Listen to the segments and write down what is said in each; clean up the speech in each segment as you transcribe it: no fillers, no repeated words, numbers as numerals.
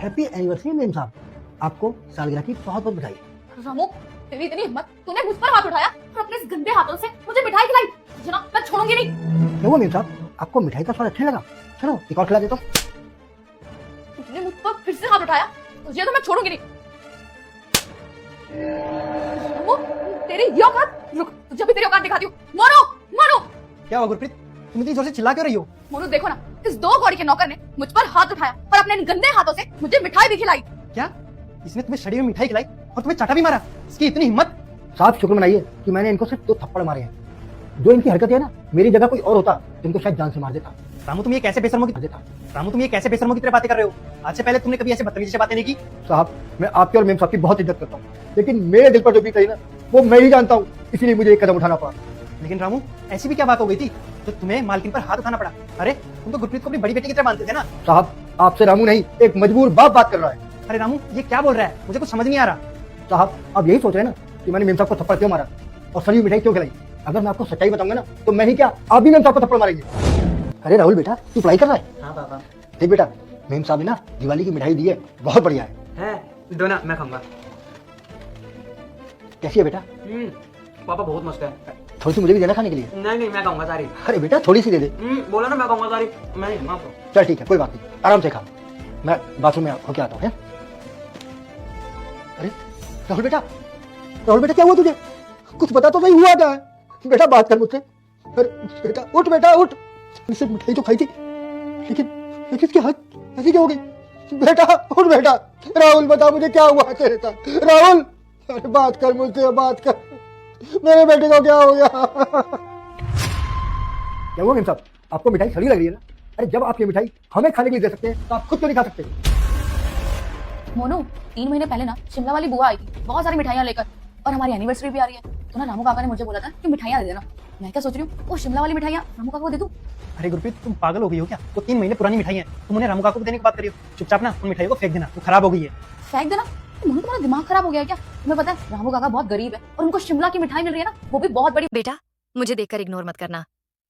Happy anniversary ma'am साहब, आपको सालगिरह की बहुत बहुत बधाई। रामू, तेरी इतनी हिम्मत, तूने मुझ पर हाथ उठाया और अपने इस गंदे हाथों से मुझे मिठाई खिलाई। तुझे ना मैं छोड़ूंगी नहीं। क्या हुआ मेम साहब, आपको मिठाई का स्वाद अच्छा लगा? चलो एक और खिला देता हूँ। तूने मुझ पर फिर से हाथ उठाया, तुझे तो मैं छोड़ूंगी नहीं। रामू, तेरी ये औकात, रुक तुझे भी तेरी औकात दिखाती हूँ। मोनू, मोनू। क्या हुआ गुरप्रीत, तुम इतनी जोर से चिल्ला क्यों रही हो? मोनू देखो ना, इस दो कौड़ी के नौकर ने मुझ पर हाथ उठाया और अपने इन गंदे हाथों से मुझे मिठाई भी खिलाई। क्या इसने तुम्हें सड़ी हुई मिठाई खिलाई और तुम्हें चाटा भी मारा? इसकी इतनी हिम्मत! साहब शुक्र मनाइए कि मैंने इनको सिर्फ 2 थप्पड़ मारे हैं। जो इनकी हरकत है ना, मेरी जगह कोई और होता तो इनको शायद जान से मार देता। रामू तुम ये कैसे बेशर्मों की तरह बातें कर रहे हो? आज से पहले तुमने कभी ऐसे बदतमीजी से बातें नहीं की। साहब मैं आपकी और मेम साहब की बहुत इज्जत करता हूँ, लेकिन मेरे दिल पर जो बीत रही ना वो मैं ही जानता हूँ, इसीलिए मुझे एक कदम उठाना पड़ा। लेकिन रामू ऐसी भी क्या बात हो गई थी जो तुम्हें मालकिन पर हाथ उठाना पड़ा? अरे तुम तो गुरप्रीत को अपनी बड़ी बेटी की तरह मानते थे ना। साहब आपसे रामू नहीं, एक मजबूर बाप बात कर रहा है। अरे रामू ये क्या बोल रहा है, मुझे कुछ समझ नहीं आ रहा। साहब आप यही सोच रहे हैं ना कि मैंने मेम साहब को थप्पड़ क्यों मारा और सड़ी हुई मिठाई क्यों खिलाई? अगर मैं आपको सच्चाई बताऊंगा ना तो मैं ही क्या, आप भी मेम साहब को थप्पड़ मारेंगे। अरे राहुल बेटा, तू पढ़ाई कर रहा है? हाँ पापा। देख बेटा, मेम साहब ने ना दिवाली की मिठाई दी है, बहुत बढ़िया है। दो ना, मैं खाऊंगा। कैसी है बेटा? पापा बहुत मस्त है। थोड़ी सी मुझे भी देना खाने के लिए। नहीं मैं खाऊंगा सारी। अरे बेटा थोड़ी सी दे दे। बोला ना मैं खाऊंगा सारी। मैं नहीं माफ। चल ठीक है, कोई बात नहीं, आराम से खा, मैं बाथरूम में होके आता हूँ। अरे राहुल बेटा, क्या हुआ तुझे? कुछ बता तो सही, हुआ क्या है? बेटा बात कर मुझसे। अरे बेटा उठ, बेटा उठ। इससे मिठाई तो खाई थी, लेकिन इसके हाथ ऐसी क्या हो गई? बेटा उठ बेटा। राहुल बता मुझे क्या हुआ तेरे साथ? राहुल अरे बात कर मुझसे, बात कर, मेरे बेटे को क्या हो गया? क्या हुआ मेम साहब, आपको मिठाई सड़ी लग रही है ना? अरे जब आप ये मिठाई हमें खाने के लिए दे सकते हैं तो आप खुद क्यों नहीं खा सकते? मोनू 3 महीने पहले ना शिमला वाली बुआ आई थी बहुत सारी मिठाइयाँ लेकर, और हमारी एनिवर्सरी भी आ रही है, तो ना रामू काका ने मुझे बोला था कि मिठाइयाँ दे देना। मैं क्या सोच रही हूँ, वो शिमला वाली मिठाइयाँ रामू काका को दे दूँ। अरे गुरप्रीत तुम पागल हो गई हो क्या? वो 3 महीने पुरानी मिठाई है, तुम उन्हें रामू काका को देने की बात करी हो? चुपचाप ना उन मिठाइयों को फेंक देना, वो खराब हो गई है। फेंक देना? मोनू तुम्हारा दिमाग खराब हो गया है क्या? तुम्हें पता है रामू काका बहुत गरीब है और उनको शिमला की मिठाई मिल रही है ना, वो भी बहुत बड़ी। बेटा मुझे देखकर इग्नोर मत करना।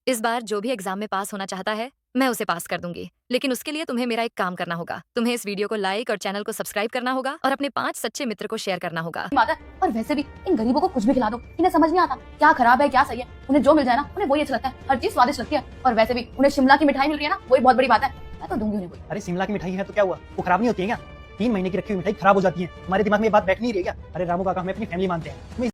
इस बार जो भी एग्जाम में पास होना चाहता है मैं उसे पास कर दूंगी, लेकिन उसके लिए तुम्हें मेरा एक काम करना होगा। तुम्हें इस वीडियो को लाइक और चैनल को सब्सक्राइब करना होगा और अपने 5 सच्चे मित्र को शेयर करना होगा। बात है, और वैसे भी इन गरीबों को कुछ भी खिला दो, इन्हें समझ नहीं आता क्या खराब है क्या सही है। उन्हें जो मिल जाए ना उन्हें वही अच्छा लगता है, हर चीज स्वादिष्ट लगती है। और वैसे भी उन्हें शिमला की मिठाई मिल रही है ना, वही बहुत बड़ी बात है, मैं तो दूंगी उन्हें। अरे शिमला की मिठाई है तो क्या हुआ, वो खराब नहीं होती है क्या? 3 महीने की रखी हुई मिठाई खराब हो जाती है, हमारे दिमाग में ये बात बैठ नहीं रही क्या? अरे रामू काका हमें अपनी फैमिली मानते हैं।